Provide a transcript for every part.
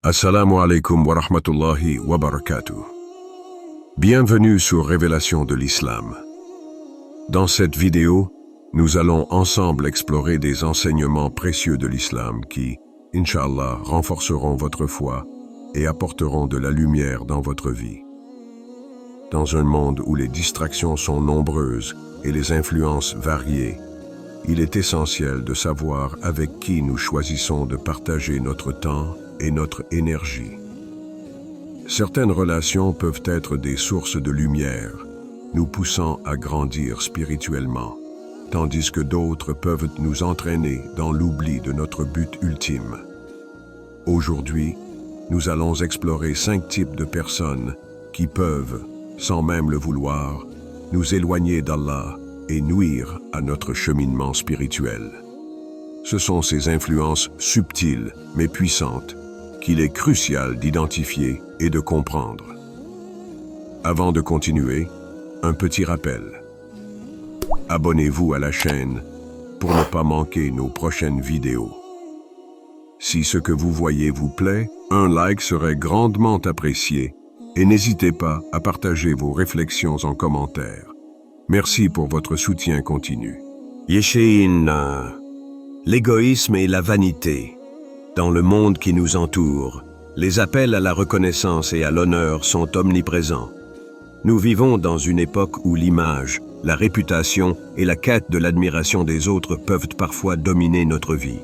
Assalamu alaikum wa rahmatullahi wa barakatuh. Bienvenue sur Révélation de l'Islam. Dans cette vidéo, nous allons ensemble explorer des enseignements précieux de l'Islam qui, Inch'Allah, renforceront votre foi et apporteront de la lumière dans votre vie. Dans un monde où les distractions sont nombreuses et les influences variées, il est essentiel de savoir avec qui nous choisissons de partager notre temps et notre énergie. Certaines relations peuvent être des sources de lumière, nous poussant à grandir spirituellement, tandis que d'autres peuvent nous entraîner dans l'oubli de notre but ultime. Aujourd'hui, nous allons explorer 5 types de personnes qui peuvent, sans même le vouloir, nous éloigner d'Allah et nuire à notre cheminement spirituel. Ce sont ces influences subtiles mais puissantes qu'il est crucial d'identifier et de comprendre. Avant de continuer, un petit rappel. Abonnez-vous à la chaîne pour ne pas manquer nos prochaines vidéos. Si ce que vous voyez vous plaît, un like serait grandement apprécié et n'hésitez pas à partager vos réflexions en commentaire. Merci pour votre soutien continu. Yeshéin, l'égoïsme et la vanité. Dans le monde qui nous entoure, les appels à la reconnaissance et à l'honneur sont omniprésents. Nous vivons dans une époque où l'image, la réputation et la quête de l'admiration des autres peuvent parfois dominer notre vie.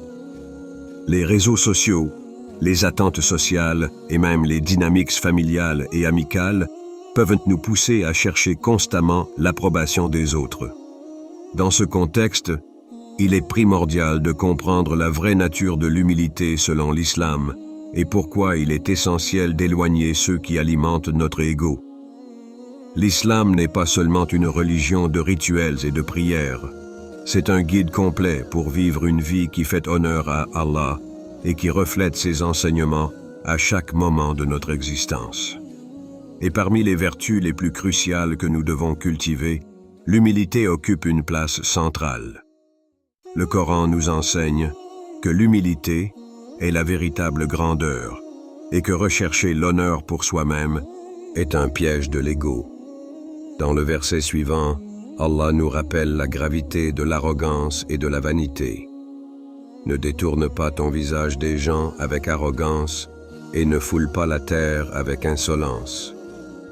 Les réseaux sociaux, les attentes sociales et même les dynamiques familiales et amicales peuvent nous pousser à chercher constamment l'approbation des autres. Dans ce contexte, il est primordial de comprendre la vraie nature de l'humilité selon l'islam et pourquoi il est essentiel d'éloigner ceux qui alimentent notre ego. L'islam n'est pas seulement une religion de rituels et de prières. C'est un guide complet pour vivre une vie qui fait honneur à Allah et qui reflète ses enseignements à chaque moment de notre existence. Et parmi les vertus les plus cruciales que nous devons cultiver, l'humilité occupe une place centrale. Le Coran nous enseigne que l'humilité est la véritable grandeur et que rechercher l'honneur pour soi-même est un piège de l'ego. Dans le verset suivant, Allah nous rappelle la gravité de l'arrogance et de la vanité. Ne détourne pas ton visage des gens avec arrogance et ne foule pas la terre avec insolence.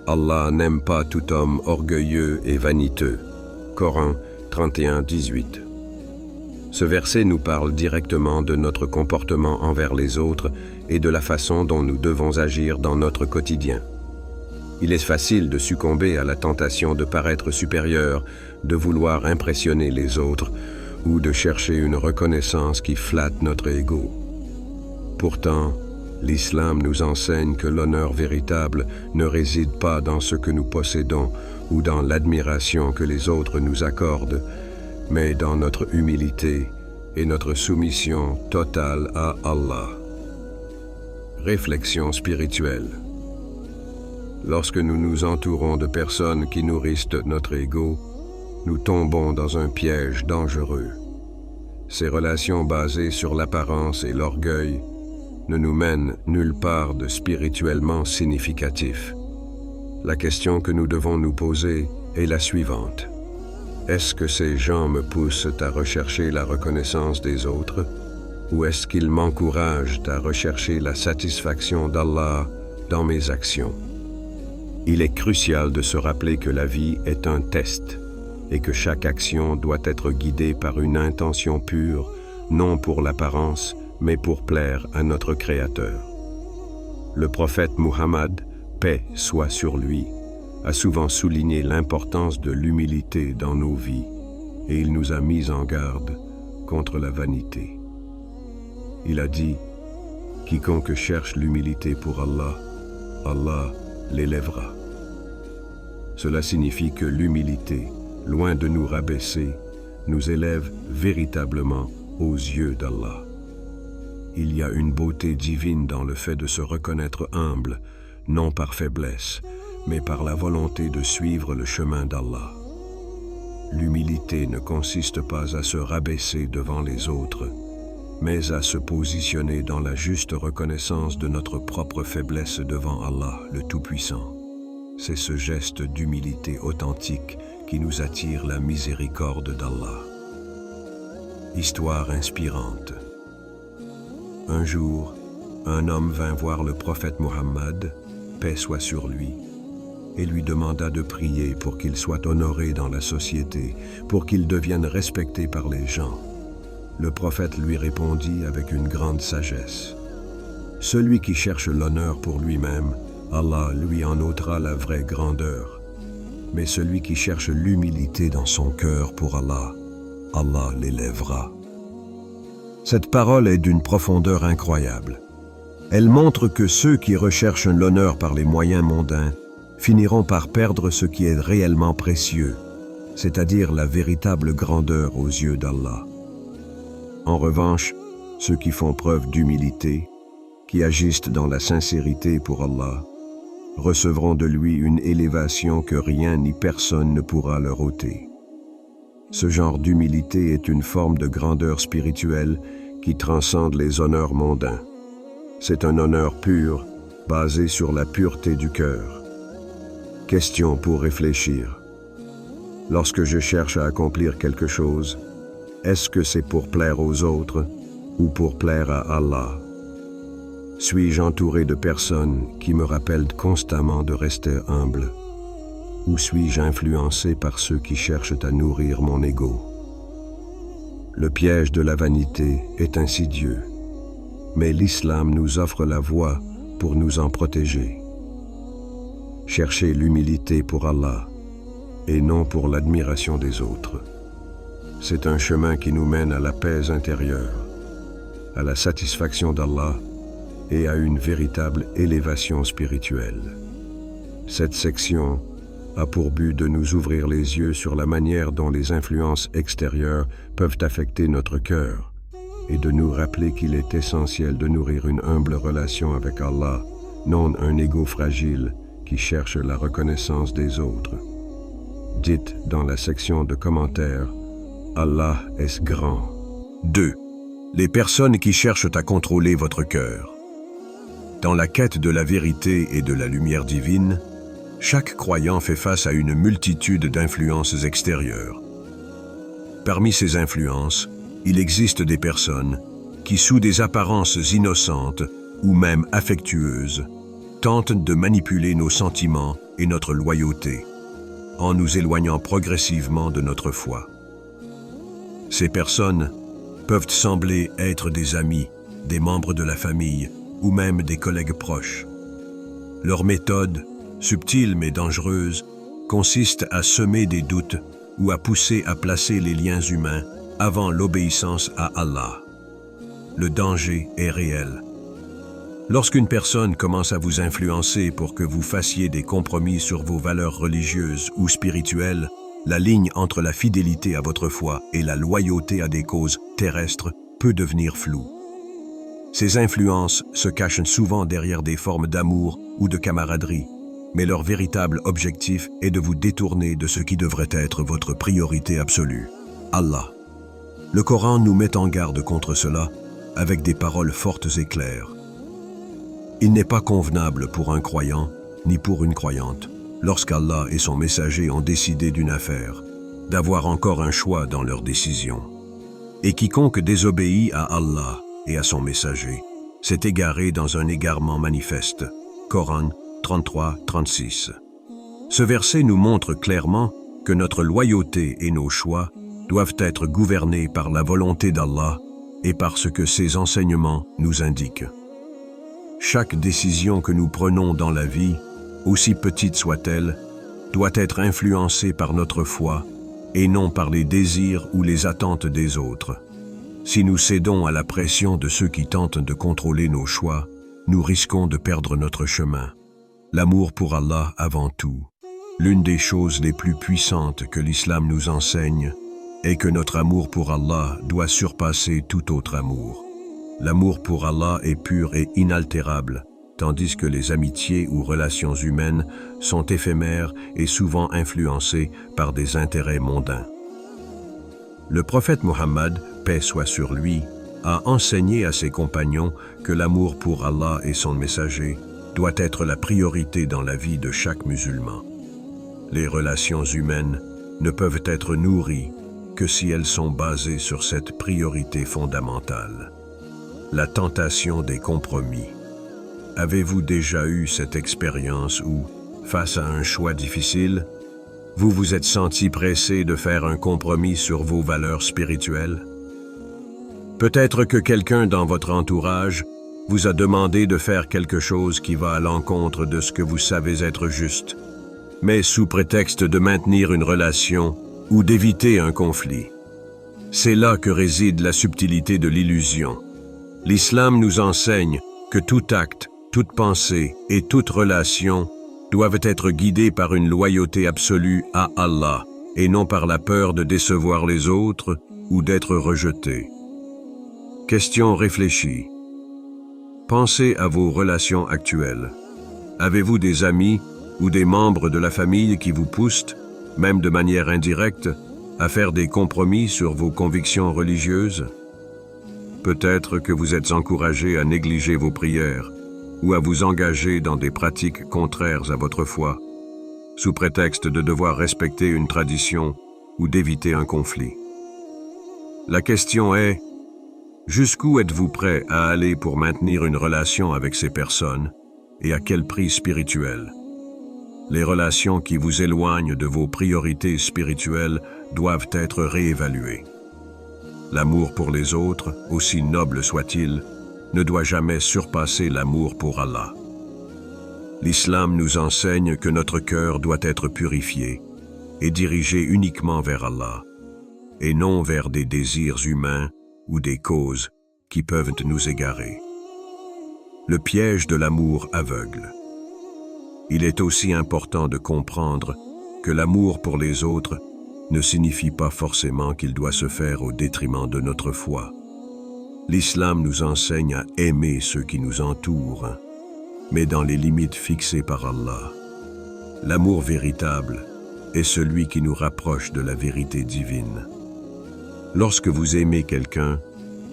Allah n'aime pas tout homme orgueilleux et vaniteux. Coran 31-18. Ce verset nous parle directement de notre comportement envers les autres et de la façon dont nous devons agir dans notre quotidien. Il est facile de succomber à la tentation de paraître supérieur, de vouloir impressionner les autres ou de chercher une reconnaissance qui flatte notre ego. Pourtant, l'islam nous enseigne que l'honneur véritable ne réside pas dans ce que nous possédons ou dans l'admiration que les autres nous accordent, mais dans notre humilité et notre soumission totale à Allah. Réflexion spirituelle. Lorsque nous nous entourons de personnes qui nourrissent notre ego, nous tombons dans un piège dangereux. Ces relations basées sur l'apparence et l'orgueil ne nous mènent nulle part de spirituellement significatif. La question que nous devons nous poser est la suivante. Est-ce que ces gens me poussent à rechercher la reconnaissance des autres, ou est-ce qu'ils m'encouragent à rechercher la satisfaction d'Allah dans mes actions? Il est crucial de se rappeler que la vie est un test et que chaque action doit être guidée par une intention pure, non pour l'apparence, mais pour plaire à notre Créateur. Le prophète Muhammad, paix soit sur lui, a souvent souligné l'importance de l'humilité dans nos vies et il nous a mis en garde contre la vanité. Il a dit « Quiconque cherche l'humilité pour Allah, Allah l'élèvera ». Cela signifie que l'humilité, loin de nous rabaisser, nous élève véritablement aux yeux d'Allah. Il y a une beauté divine dans le fait de se reconnaître humble, non par faiblesse, mais par la volonté de suivre le chemin d'Allah. L'humilité ne consiste pas à se rabaisser devant les autres, mais à se positionner dans la juste reconnaissance de notre propre faiblesse devant Allah, le Tout-Puissant. C'est ce geste d'humilité authentique qui nous attire la miséricorde d'Allah. Histoire inspirante. Un jour, un homme vint voir le prophète Muhammad, paix soit sur lui, et lui demanda de prier pour qu'il soit honoré dans la société, pour qu'il devienne respecté par les gens. Le prophète lui répondit avec une grande sagesse. Celui qui cherche l'honneur pour lui-même, Allah lui en ôtera la vraie grandeur. Mais celui qui cherche l'humilité dans son cœur pour Allah, Allah l'élèvera. Cette parole est d'une profondeur incroyable. Elle montre que ceux qui recherchent l'honneur par les moyens mondains finiront par perdre ce qui est réellement précieux, c'est-à-dire la véritable grandeur aux yeux d'Allah. En revanche, ceux qui font preuve d'humilité, qui agissent dans la sincérité pour Allah, recevront de lui une élévation que rien ni personne ne pourra leur ôter. Ce genre d'humilité est une forme de grandeur spirituelle qui transcende les honneurs mondains. C'est un honneur pur, basé sur la pureté du cœur. Question pour réfléchir. Lorsque je cherche à accomplir quelque chose, est-ce que c'est pour plaire aux autres ou pour plaire à Allah? Suis-je entouré de personnes qui me rappellent constamment de rester humble? Ou suis-je influencé par ceux qui cherchent à nourrir mon ego? Le piège de la vanité est insidieux, mais l'islam nous offre la voie pour nous en protéger. Cherchez l'humilité pour Allah et non pour l'admiration des autres. C'est un chemin qui nous mène à la paix intérieure, à la satisfaction d'Allah et à une véritable élévation spirituelle. Cette section a pour but de nous ouvrir les yeux sur la manière dont les influences extérieures peuvent affecter notre cœur et de nous rappeler qu'il est essentiel de nourrir une humble relation avec Allah, non un ego fragile qui cherche la reconnaissance des autres. Dites dans la section de commentaires, Allah est grand. 2. Les personnes qui cherchent à contrôler votre cœur. Dans la quête de la vérité et de la lumière divine, chaque croyant fait face à une multitude d'influences extérieures. Parmi ces influences, il existe des personnes qui, sous des apparences innocentes ou même affectueuses, tentent de manipuler nos sentiments et notre loyauté, en nous éloignant progressivement de notre foi. Ces personnes peuvent sembler être des amis, des membres de la famille ou même des collègues proches. Leur méthode, subtile mais dangereuse, consiste à semer des doutes ou à pousser à placer les liens humains avant l'obéissance à Allah. Le danger est réel. Lorsqu'une personne commence à vous influencer pour que vous fassiez des compromis sur vos valeurs religieuses ou spirituelles, la ligne entre la fidélité à votre foi et la loyauté à des causes terrestres peut devenir floue. Ces influences se cachent souvent derrière des formes d'amour ou de camaraderie, mais leur véritable objectif est de vous détourner de ce qui devrait être votre priorité absolue, Allah. Le Coran nous met en garde contre cela avec des paroles fortes et claires. Il n'est pas convenable pour un croyant, ni pour une croyante, lorsqu'Allah et son messager ont décidé d'une affaire, d'avoir encore un choix dans leur décision. Et quiconque désobéit à Allah et à son messager s'est égaré dans un égarement manifeste. Coran 33-36. Ce verset nous montre clairement que notre loyauté et nos choix doivent être gouvernés par la volonté d'Allah et par ce que ses enseignements nous indiquent. Chaque décision que nous prenons dans la vie, aussi petite soit-elle, doit être influencée par notre foi et non par les désirs ou les attentes des autres. Si nous cédons à la pression de ceux qui tentent de contrôler nos choix, nous risquons de perdre notre chemin. L'amour pour Allah avant tout. L'une des choses les plus puissantes que l'islam nous enseigne est que notre amour pour Allah doit surpasser tout autre amour. L'amour pour Allah est pur et inaltérable, tandis que les amitiés ou relations humaines sont éphémères et souvent influencées par des intérêts mondains. Le prophète Mohammed, paix soit sur lui, a enseigné à ses compagnons que l'amour pour Allah et son messager doit être la priorité dans la vie de chaque musulman. Les relations humaines ne peuvent être nourries que si elles sont basées sur cette priorité fondamentale. La tentation des compromis. Avez-vous déjà eu cette expérience où, face à un choix difficile, vous vous êtes senti pressé de faire un compromis sur vos valeurs spirituelles? Peut-être que quelqu'un dans votre entourage vous a demandé de faire quelque chose qui va à l'encontre de ce que vous savez être juste, mais sous prétexte de maintenir une relation ou d'éviter un conflit. C'est là que réside la subtilité de l'illusion. L'islam nous enseigne que tout acte, toute pensée et toute relation doivent être guidés par une loyauté absolue à Allah et non par la peur de décevoir les autres ou d'être rejetés. Question réfléchie. Pensez à vos relations actuelles. Avez-vous des amis ou des membres de la famille qui vous poussent, même de manière indirecte, à faire des compromis sur vos convictions religieuses? Peut-être que vous êtes encouragé à négliger vos prières ou à vous engager dans des pratiques contraires à votre foi, sous prétexte de devoir respecter une tradition ou d'éviter un conflit. La question est: jusqu'où êtes-vous prêt à aller pour maintenir une relation avec ces personnes et à quel prix spirituel? Les relations qui vous éloignent de vos priorités spirituelles doivent être réévaluées. L'amour pour les autres, aussi noble soit-il, ne doit jamais surpasser l'amour pour Allah. L'islam nous enseigne que notre cœur doit être purifié et dirigé uniquement vers Allah, et non vers des désirs humains ou des causes qui peuvent nous égarer. Le piège de l'amour aveugle. Il est aussi important de comprendre que l'amour pour les autres ne signifie pas forcément qu'il doit se faire au détriment de notre foi. L'islam nous enseigne à aimer ceux qui nous entourent, mais dans les limites fixées par Allah. L'amour véritable est celui qui nous rapproche de la vérité divine. Lorsque vous aimez quelqu'un,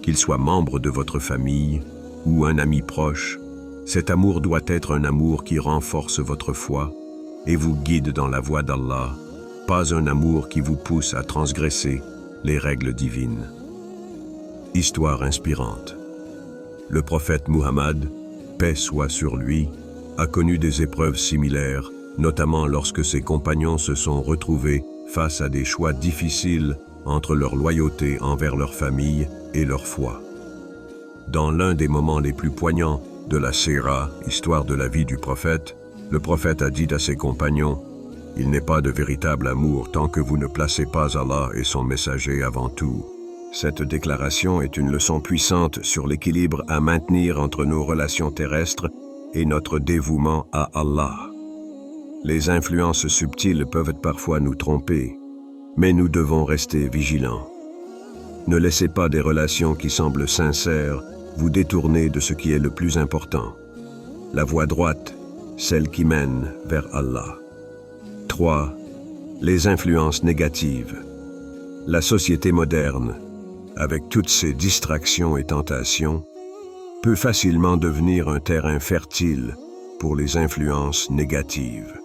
qu'il soit membre de votre famille ou un ami proche, cet amour doit être un amour qui renforce votre foi et vous guide dans la voie d'Allah, pas un amour qui vous pousse à transgresser les règles divines. Histoire inspirante. Le prophète Muhammad, paix soit sur lui, a connu des épreuves similaires, notamment lorsque ses compagnons se sont retrouvés face à des choix difficiles entre leur loyauté envers leur famille et leur foi. Dans l'un des moments les plus poignants de la Sira, histoire de la vie du prophète, le prophète a dit à ses compagnons: « Il n'est pas de véritable amour tant que vous ne placez pas Allah et son messager avant tout. » Cette déclaration est une leçon puissante sur l'équilibre à maintenir entre nos relations terrestres et notre dévouement à Allah. Les influences subtiles peuvent parfois nous tromper, mais nous devons rester vigilants. Ne laissez pas des relations qui semblent sincères vous détourner de ce qui est le plus important. La voie droite, celle qui mène vers Allah. 3. Les influences négatives. La société moderne, avec toutes ses distractions et tentations, peut facilement devenir un terrain fertile pour les influences négatives.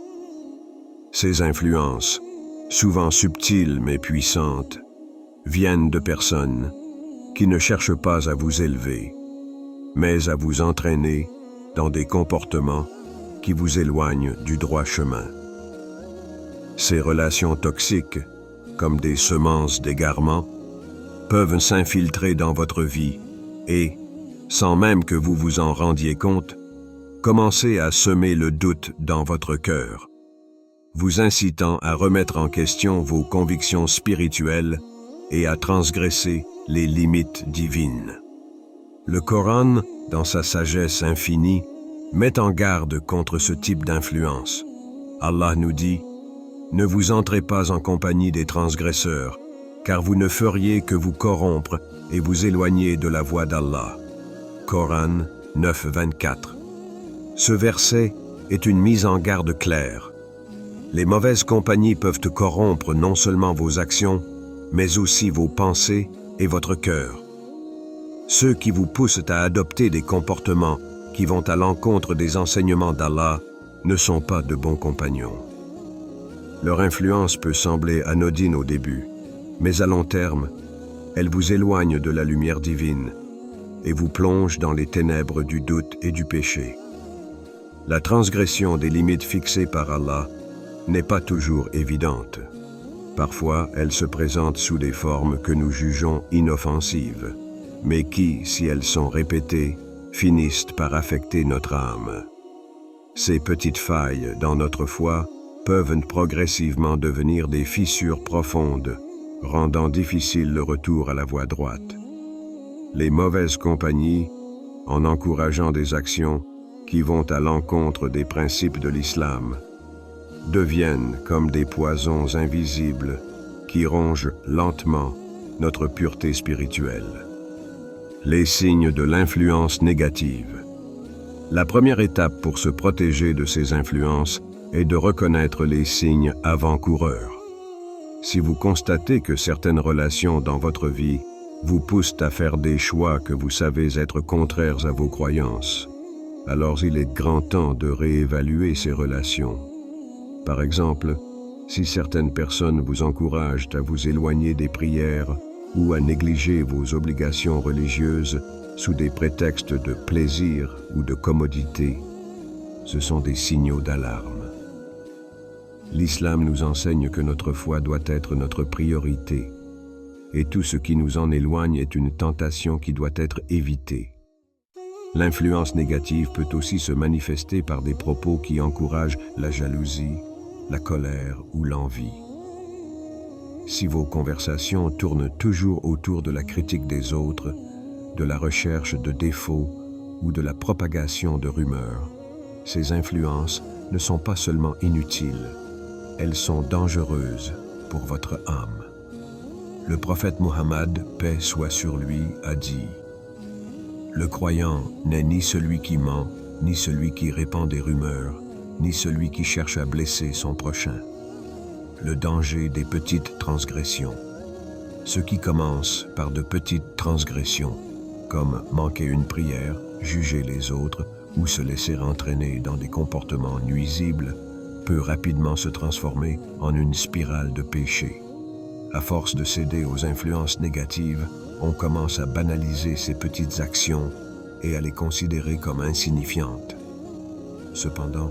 Ces influences, souvent subtiles mais puissantes, viennent de personnes qui ne cherchent pas à vous élever, mais à vous entraîner dans des comportements qui vous éloignent du droit chemin. Ces relations toxiques, comme des semences d'égarement, peuvent s'infiltrer dans votre vie et, sans même que vous vous en rendiez compte, commencer à semer le doute dans votre cœur, vous incitant à remettre en question vos convictions spirituelles et à transgresser les limites divines. Le Coran, dans sa sagesse infinie, met en garde contre ce type d'influence. Allah nous dit: « Ne vous entrez pas en compagnie des transgresseurs, car vous ne feriez que vous corrompre et vous éloigner de la voie d'Allah. » Coran 9:24. Ce verset est une mise en garde claire. Les mauvaises compagnies peuvent corrompre non seulement vos actions, mais aussi vos pensées et votre cœur. Ceux qui vous poussent à adopter des comportements qui vont à l'encontre des enseignements d'Allah ne sont pas de bons compagnons. Leur influence peut sembler anodine au début, mais à long terme, elle vous éloigne de la lumière divine et vous plonge dans les ténèbres du doute et du péché. La transgression des limites fixées par Allah n'est pas toujours évidente. Parfois, elle se présente sous des formes que nous jugeons inoffensives, mais qui, si elles sont répétées, finissent par affecter notre âme. Ces petites failles dans notre foi peuvent progressivement devenir des fissures profondes, rendant difficile le retour à la voie droite. Les mauvaises compagnies, en encourageant des actions qui vont à l'encontre des principes de l'islam, deviennent comme des poisons invisibles qui rongent lentement notre pureté spirituelle. Les signes de l'influence négative. La première étape pour se protéger de ces influences est de reconnaître les signes avant-coureurs. Si vous constatez que certaines relations dans votre vie vous poussent à faire des choix que vous savez être contraires à vos croyances, alors il est grand temps de réévaluer ces relations. Par exemple, si certaines personnes vous encouragent à vous éloigner des prières ou à négliger vos obligations religieuses sous des prétextes de plaisir ou de commodité, ce sont des signaux d'alarme. L'islam nous enseigne que notre foi doit être notre priorité, et tout ce qui nous en éloigne est une tentation qui doit être évitée. L'influence négative peut aussi se manifester par des propos qui encouragent la jalousie, la colère ou l'envie. Si vos conversations tournent toujours autour de la critique des autres, de la recherche de défauts ou de la propagation de rumeurs, ces influences ne sont pas seulement inutiles, elles sont dangereuses pour votre âme. Le prophète Muhammad, paix soit sur lui, a dit « Le croyant n'est ni celui qui ment, ni celui qui répand des rumeurs, ni celui qui cherche à blesser son prochain. » Le danger des petites transgressions. Ce qui commence par de petites transgressions, comme manquer une prière, juger les autres ou se laisser entraîner dans des comportements nuisibles, peut rapidement se transformer en une spirale de péché. À force de céder aux influences négatives, on commence à banaliser ces petites actions et à les considérer comme insignifiantes. Cependant,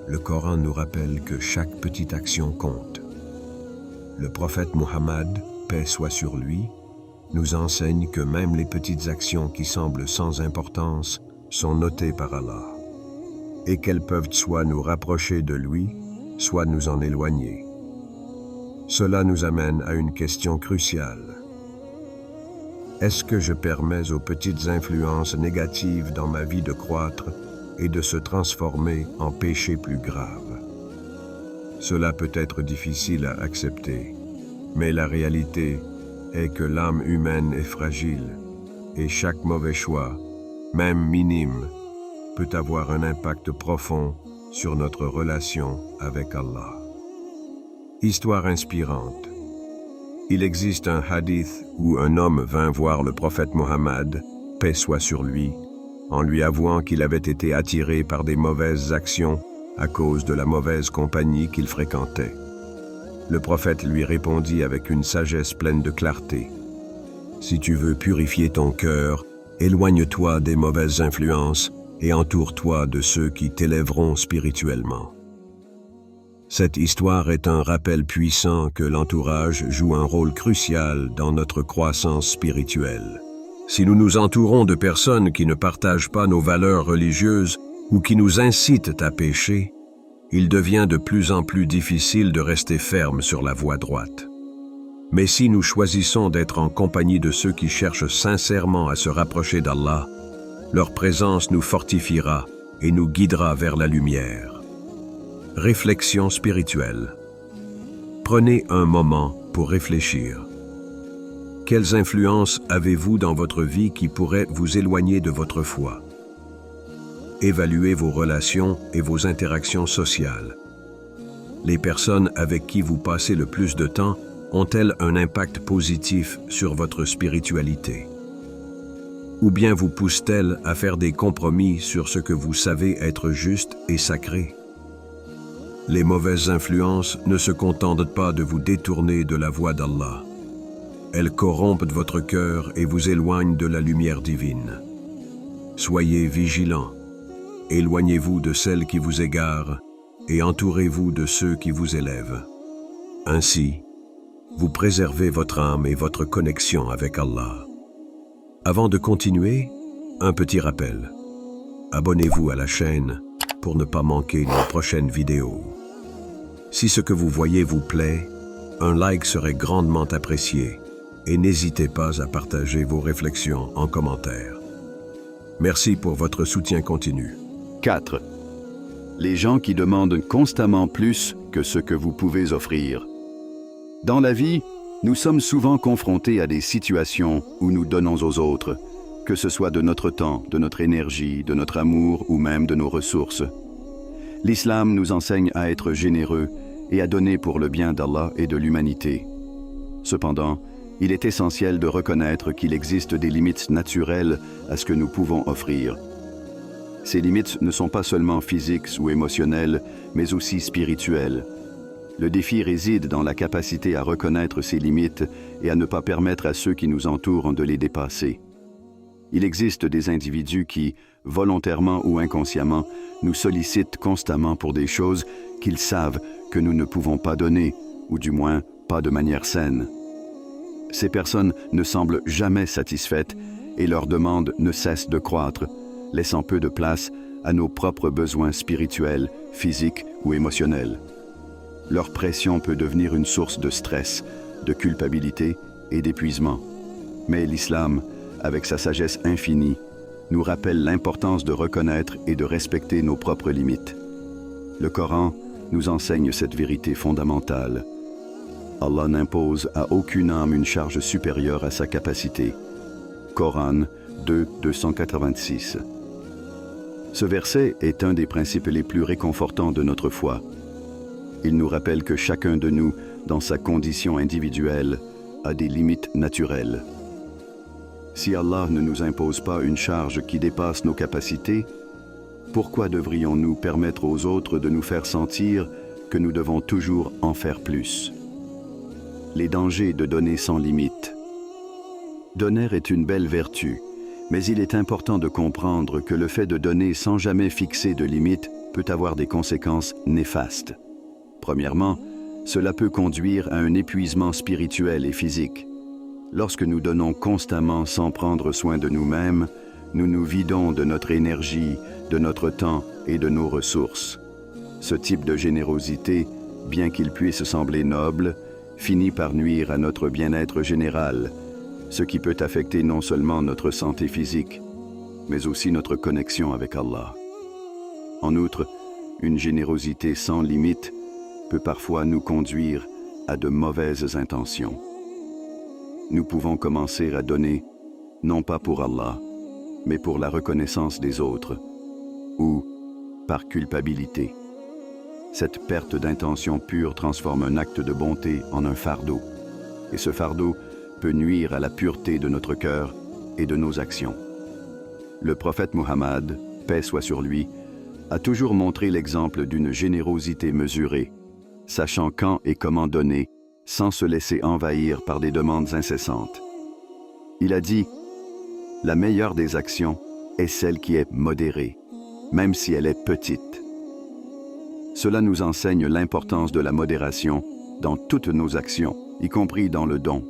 le Coran nous rappelle que chaque petite action compte. Le prophète Muhammad, paix soit sur lui, nous enseigne que même les petites actions qui semblent sans importance sont notées par Allah, et qu'elles peuvent soit nous rapprocher de lui, soit nous en éloigner. Cela nous amène à une question cruciale. Est-ce que je permets aux petites influences négatives dans ma vie de croître et de se transformer en péché plus grave? Cela peut être difficile à accepter, mais la réalité est que l'âme humaine est fragile et chaque mauvais choix, même minime, peut avoir un impact profond sur notre relation avec Allah. Histoire inspirante. Il existe un hadith où un homme vint voir le prophète Muhammad, paix soit sur lui, en lui avouant qu'il avait été attiré par des mauvaises actions à cause de la mauvaise compagnie qu'il fréquentait. Le prophète lui répondit avec une sagesse pleine de clarté. « Si tu veux purifier ton cœur, éloigne-toi des mauvaises influences et entoure-toi de ceux qui t'élèveront spirituellement. » Cette histoire est un rappel puissant que l'entourage joue un rôle crucial dans notre croissance spirituelle. Si nous nous entourons de personnes qui ne partagent pas nos valeurs religieuses ou qui nous incitent à pécher, il devient de plus en plus difficile de rester ferme sur la voie droite. Mais si nous choisissons d'être en compagnie de ceux qui cherchent sincèrement à se rapprocher d'Allah, leur présence nous fortifiera et nous guidera vers la lumière. Réflexion spirituelle. Prenez un moment pour réfléchir. Quelles influences avez-vous dans votre vie qui pourraient vous éloigner de votre foi? Évaluez vos relations et vos interactions sociales. Les personnes avec qui vous passez le plus de temps ont-elles un impact positif sur votre spiritualité? Ou bien vous pousse-t-elle à faire des compromis sur ce que vous savez être juste et sacré? Les mauvaises influences ne se contentent pas de vous détourner de la voie d'Allah. Elles corrompent votre cœur et vous éloignent de la lumière divine. Soyez vigilants, éloignez-vous de celles qui vous égarent et entourez-vous de ceux qui vous élèvent. Ainsi, vous préservez votre âme et votre connexion avec Allah. Avant de continuer, un petit rappel. Abonnez-vous à la chaîne pour ne pas manquer nos prochaines vidéos. Si ce que vous voyez vous plaît, un like serait grandement apprécié et n'hésitez pas à partager vos réflexions en commentaire. Merci pour votre soutien continu. 4. Les gens qui demandent constamment plus que ce que vous pouvez offrir. Dans la vie, nous sommes souvent confrontés à des situations où nous donnons aux autres, que ce soit de notre temps, de notre énergie, de notre amour ou même de nos ressources. L'islam nous enseigne à être généreux et à donner pour le bien d'Allah et de l'humanité. Cependant, il est essentiel de reconnaître qu'il existe des limites naturelles à ce que nous pouvons offrir. Ces limites ne sont pas seulement physiques ou émotionnelles, mais aussi spirituelles. Le défi réside dans la capacité à reconnaître ces limites et à ne pas permettre à ceux qui nous entourent de les dépasser. Il existe des individus qui, volontairement ou inconsciemment, nous sollicitent constamment pour des choses qu'ils savent que nous ne pouvons pas donner, ou du moins pas de manière saine. Ces personnes ne semblent jamais satisfaites et leurs demandes ne cessent de croître, laissant peu de place à nos propres besoins spirituels, physiques ou émotionnels. Leur pression peut devenir une source de stress, de culpabilité et d'épuisement. Mais l'islam, avec sa sagesse infinie, nous rappelle l'importance de reconnaître et de respecter nos propres limites. Le Coran nous enseigne cette vérité fondamentale. Allah n'impose à aucune âme une charge supérieure à sa capacité. Coran 2, 286. Ce verset est un des principes les plus réconfortants de notre foi. Il nous rappelle que chacun de nous, dans sa condition individuelle, a des limites naturelles. Si Allah ne nous impose pas une charge qui dépasse nos capacités, pourquoi devrions-nous permettre aux autres de nous faire sentir que nous devons toujours en faire plus? Les dangers de donner sans limite. Donner est une belle vertu, mais il est important de comprendre que le fait de donner sans jamais fixer de limite peut avoir des conséquences néfastes. Premièrement, cela peut conduire à un épuisement spirituel et physique. Lorsque nous donnons constamment sans prendre soin de nous-mêmes, nous nous vidons de notre énergie, de notre temps et de nos ressources. Ce type de générosité, bien qu'il puisse sembler noble, finit par nuire à notre bien-être général, ce qui peut affecter non seulement notre santé physique, mais aussi notre connexion avec Allah. En outre, une générosité sans limite peut parfois nous conduire à de mauvaises intentions. Nous pouvons commencer à donner, non pas pour Allah, mais pour la reconnaissance des autres, ou par culpabilité. Cette perte d'intention pure transforme un acte de bonté en un fardeau, et ce fardeau peut nuire à la pureté de notre cœur et de nos actions. Le prophète Muhammad, paix soit sur lui, a toujours montré l'exemple d'une générosité mesurée, sachant quand et comment donner, sans se laisser envahir par des demandes incessantes. Il a dit « La meilleure des actions est celle qui est modérée, même si elle est petite. » Cela nous enseigne l'importance de la modération dans toutes nos actions, y compris dans le don.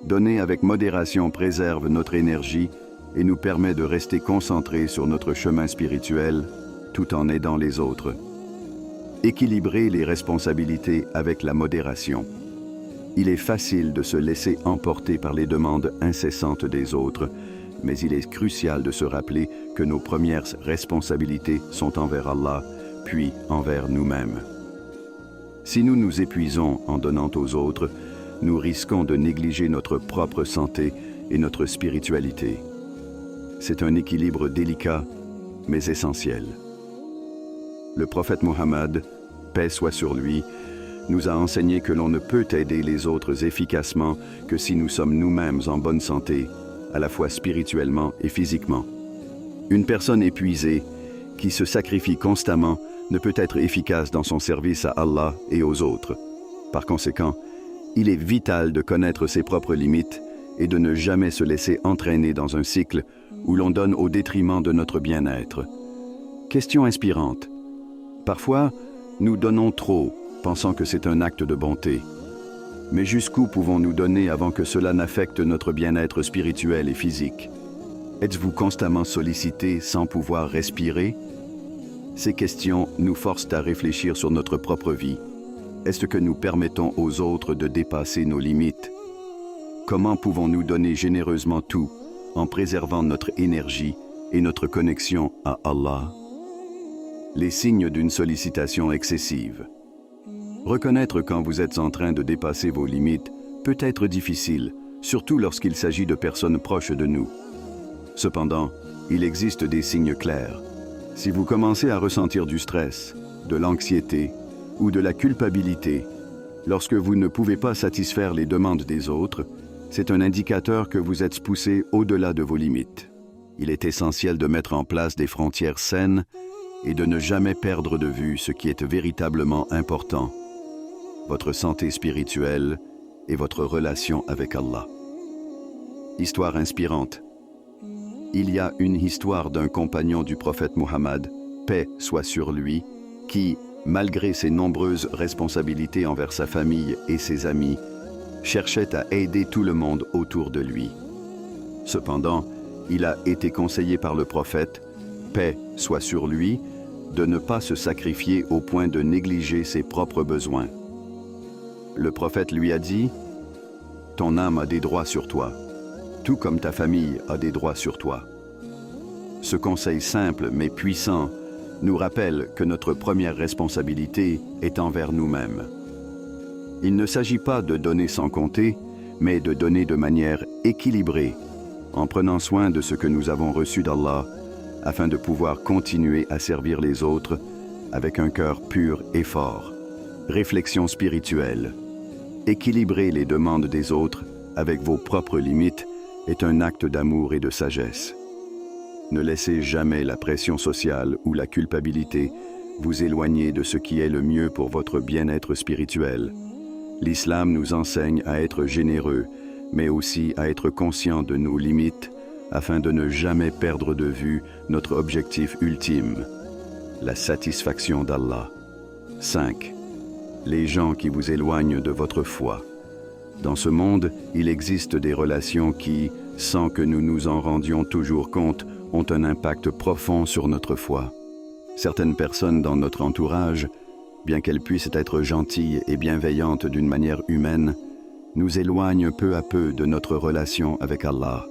Donner avec modération préserve notre énergie et nous permet de rester concentrés sur notre chemin spirituel tout en aidant les autres. Équilibrer les responsabilités avec la modération. Il est facile de se laisser emporter par les demandes incessantes des autres, mais il est crucial de se rappeler que nos premières responsabilités sont envers Allah, puis envers nous-mêmes. Si nous nous épuisons en donnant aux autres, nous risquons de négliger notre propre santé et notre spiritualité. C'est un équilibre délicat, mais essentiel. Le prophète Muhammad, paix soit sur lui, nous a enseigné que l'on ne peut aider les autres efficacement que si nous sommes nous-mêmes en bonne santé, à la fois spirituellement et physiquement. Une personne épuisée, qui se sacrifie constamment, ne peut être efficace dans son service à Allah et aux autres. Par conséquent, il est vital de connaître ses propres limites et de ne jamais se laisser entraîner dans un cycle où l'on donne au détriment de notre bien-être. Question inspirante. Parfois, nous donnons trop, pensant que c'est un acte de bonté. Mais jusqu'où pouvons-nous donner avant que cela n'affecte notre bien-être spirituel et physique? Êtes-vous constamment sollicité sans pouvoir respirer? Ces questions nous forcent à réfléchir sur notre propre vie. Est-ce que nous permettons aux autres de dépasser nos limites? Comment pouvons-nous donner généreusement tout en préservant notre énergie et notre connexion à Allah? Les signes d'une sollicitation excessive. Reconnaître quand vous êtes en train de dépasser vos limites peut être difficile, surtout lorsqu'il s'agit de personnes proches de nous. Cependant, il existe des signes clairs. Si vous commencez à ressentir du stress, de l'anxiété ou de la culpabilité, lorsque vous ne pouvez pas satisfaire les demandes des autres, c'est un indicateur que vous êtes poussé au-delà de vos limites. Il est essentiel de mettre en place des frontières saines et de ne jamais perdre de vue ce qui est véritablement important, votre santé spirituelle et votre relation avec Allah. Histoire inspirante. Il y a une histoire d'un compagnon du prophète Muhammad, paix soit sur lui, qui, malgré ses nombreuses responsabilités envers sa famille et ses amis, cherchait à aider tout le monde autour de lui. Cependant, il a été conseillé par le prophète, paix soit sur lui, de ne pas se sacrifier au point de négliger ses propres besoins. Le prophète lui a dit, « Ton âme a des droits sur toi, tout comme ta famille a des droits sur toi. » Ce conseil simple mais puissant nous rappelle que notre première responsabilité est envers nous-mêmes. Il ne s'agit pas de donner sans compter, mais de donner de manière équilibrée, en prenant soin de ce que nous avons reçu d'Allah, afin de pouvoir continuer à servir les autres avec un cœur pur et fort. Réflexion spirituelle. Équilibrer les demandes des autres avec vos propres limites est un acte d'amour et de sagesse. Ne laissez jamais la pression sociale ou la culpabilité vous éloigner de ce qui est le mieux pour votre bien-être spirituel. L'islam nous enseigne à être généreux, mais aussi à être conscient de nos limites afin de ne jamais perdre de vue notre objectif ultime, la satisfaction d'Allah. 5. Les gens qui vous éloignent de votre foi. Dans ce monde, il existe des relations qui, sans que nous nous en rendions toujours compte, ont un impact profond sur notre foi. Certaines personnes dans notre entourage, bien qu'elles puissent être gentilles et bienveillantes d'une manière humaine, nous éloignent peu à peu de notre relation avec Allah.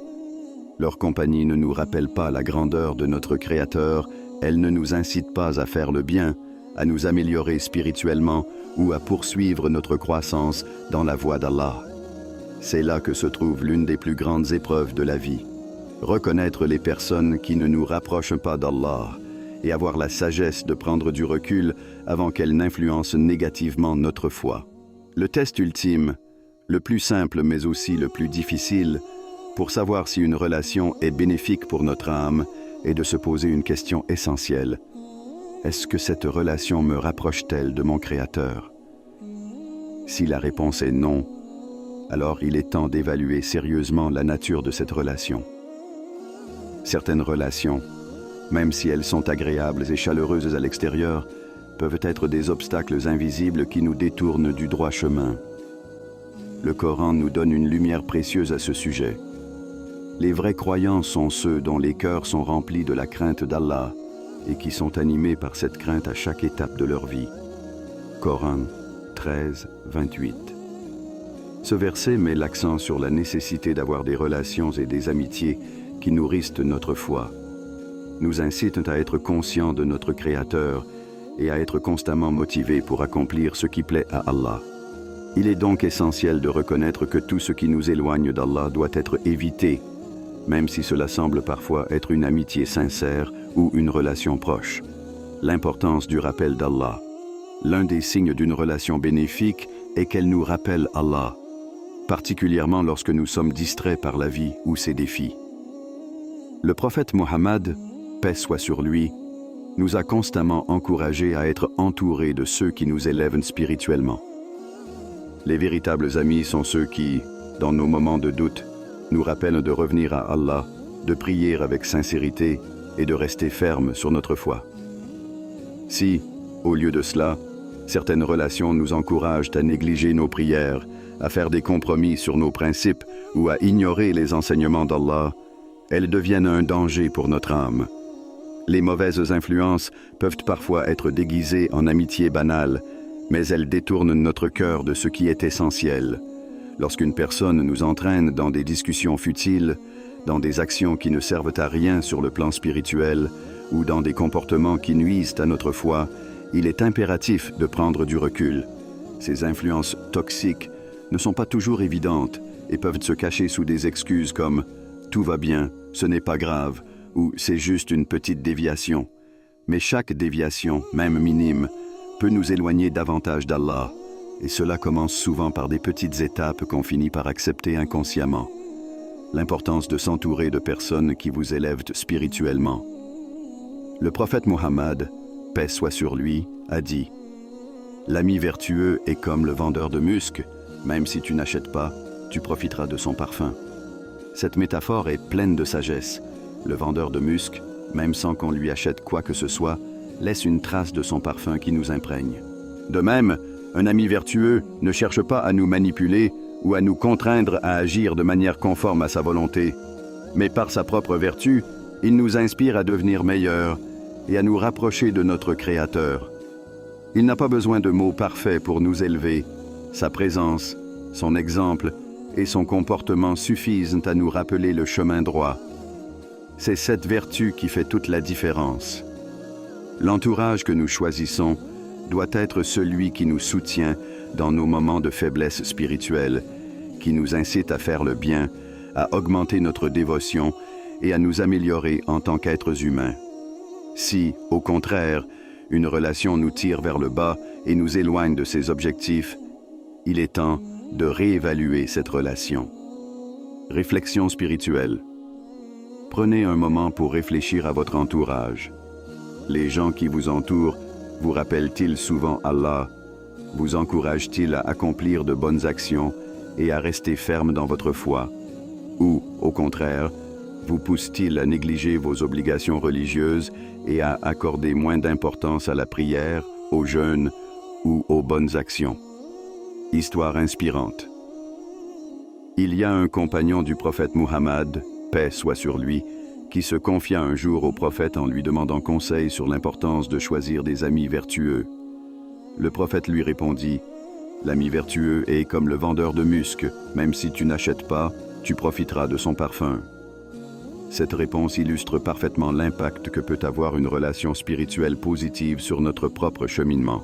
Leur compagnie ne nous rappelle pas la grandeur de notre Créateur, elle ne nous incite pas à faire le bien, à nous améliorer spirituellement ou à poursuivre notre croissance dans la voie d'Allah. C'est là que se trouve l'une des plus grandes épreuves de la vie. Reconnaître les personnes qui ne nous rapprochent pas d'Allah et avoir la sagesse de prendre du recul avant qu'elles n'influencent négativement notre foi. Le test ultime, le plus simple mais aussi le plus difficile, pour savoir si une relation est bénéfique pour notre âme, est de se poser une question essentielle. Est-ce que cette relation me rapproche-t-elle de mon Créateur? Si la réponse est non, alors il est temps d'évaluer sérieusement la nature de cette relation. Certaines relations, même si elles sont agréables et chaleureuses à l'extérieur, peuvent être des obstacles invisibles qui nous détournent du droit chemin. Le Coran nous donne une lumière précieuse à ce sujet. Les vrais croyants sont ceux dont les cœurs sont remplis de la crainte d'Allah et qui sont animés par cette crainte à chaque étape de leur vie. Coran 13, 28. Ce verset met l'accent sur la nécessité d'avoir des relations et des amitiés qui nourrissent notre foi, nous incitent à être conscients de notre Créateur et à être constamment motivés pour accomplir ce qui plaît à Allah. Il est donc essentiel de reconnaître que tout ce qui nous éloigne d'Allah doit être évité, même si cela semble parfois être une amitié sincère ou une relation proche. L'importance du rappel d'Allah. L'un des signes d'une relation bénéfique est qu'elle nous rappelle Allah. particulièrement lorsque nous sommes distraits par la vie ou ses défis. Le prophète Mohammed, paix soit sur lui, nous a constamment encouragés à être entourés de ceux qui nous élèvent spirituellement. Les véritables amis sont ceux qui, dans nos moments de doute, nous rappellent de revenir à Allah, de prier avec sincérité et de rester ferme sur notre foi. Si, au lieu de cela, certaines relations nous encouragent à négliger nos prières, à faire des compromis sur nos principes ou à ignorer les enseignements d'Allah, elles deviennent un danger pour notre âme. Les mauvaises influences peuvent parfois être déguisées en amitié banale, mais elles détournent notre cœur de ce qui est essentiel. Lorsqu'une personne nous entraîne dans des discussions futiles, dans des actions qui ne servent à rien sur le plan spirituel ou dans des comportements qui nuisent à notre foi, il est impératif de prendre du recul. Ces influences toxiques ne sont pas toujours évidentes et peuvent se cacher sous des excuses comme « tout va bien, ce n'est pas grave » ou « c'est juste une petite déviation ». Mais chaque déviation, même minime, peut nous éloigner davantage d'Allah, et cela commence souvent par des petites étapes qu'on finit par accepter inconsciemment. L'importance de s'entourer de personnes qui vous élèvent spirituellement. Le prophète Mohammed, paix soit sur lui, a dit « L'ami vertueux est comme le vendeur de musc, même si tu n'achètes pas, tu profiteras de son parfum. » Cette métaphore est pleine de sagesse. Le vendeur de musc, même sans qu'on lui achète quoi que ce soit, laisse une trace de son parfum qui nous imprègne. De même, un ami vertueux ne cherche pas à nous manipuler ou à nous contraindre à agir de manière conforme à sa volonté, mais par sa propre vertu, il nous inspire à devenir meilleurs et à nous rapprocher de notre Créateur. Il n'a pas besoin de mots parfaits pour nous élever. Sa présence, son exemple et son comportement suffisent à nous rappeler le chemin droit. C'est cette vertu qui fait toute la différence. L'entourage que nous choisissons doit être celui qui nous soutient dans nos moments de faiblesse spirituelle, qui nous incite à faire le bien, à augmenter notre dévotion et à nous améliorer en tant qu'êtres humains. Si, au contraire, une relation nous tire vers le bas et nous éloigne de ses objectifs, il est temps de réévaluer cette relation. Réflexion spirituelle. Prenez un moment pour réfléchir à votre entourage. Les gens qui vous entourent vous rappellent-ils souvent Allah? Vous encouragent-ils à accomplir de bonnes actions et à rester ferme dans votre foi? Ou, au contraire, vous poussent-ils à négliger vos obligations religieuses et à accorder moins d'importance à la prière, au jeûne ou aux bonnes actions? Histoire inspirante. Il y a un compagnon du prophète Muhammad, paix soit sur lui, qui se confia un jour au prophète en lui demandant conseil sur l'importance de choisir des amis vertueux. Le prophète lui répondit, « L'ami vertueux est comme le vendeur de musc, même si tu n'achètes pas, tu profiteras de son parfum. » Cette réponse illustre parfaitement l'impact que peut avoir une relation spirituelle positive sur notre propre cheminement.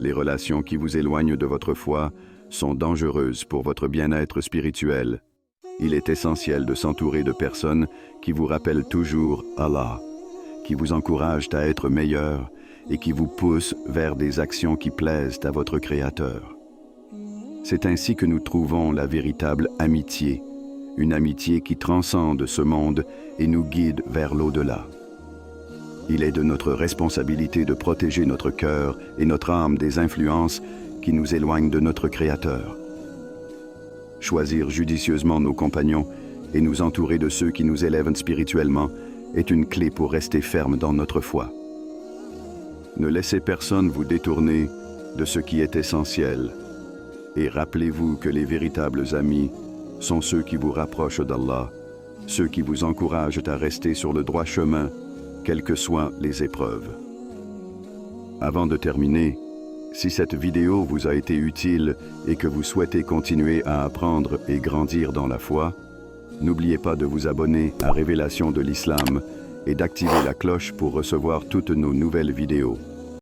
Les relations qui vous éloignent de votre foi sont dangereuses pour votre bien-être spirituel. Il est essentiel de s'entourer de personnes qui vous rappellent toujours Allah, qui vous encouragent à être meilleurs et qui vous poussent vers des actions qui plaisent à votre Créateur. C'est ainsi que nous trouvons la véritable amitié, une amitié qui transcende ce monde et nous guide vers l'au-delà. Il est de notre responsabilité de protéger notre cœur et notre âme des influences qui nous éloignent de notre Créateur. Choisir judicieusement nos compagnons et nous entourer de ceux qui nous élèvent spirituellement est une clé pour rester ferme dans notre foi. Ne laissez personne vous détourner de ce qui est essentiel et rappelez-vous que les véritables amis sont ceux qui vous rapprochent d'Allah, ceux qui vous encouragent à rester sur le droit chemin, quelles que soient les épreuves. Avant de terminer, si cette vidéo vous a été utile et que vous souhaitez continuer à apprendre et grandir dans la foi, n'oubliez pas de vous abonner à Révélation de l'Islam et d'activer la cloche pour recevoir toutes nos nouvelles vidéos.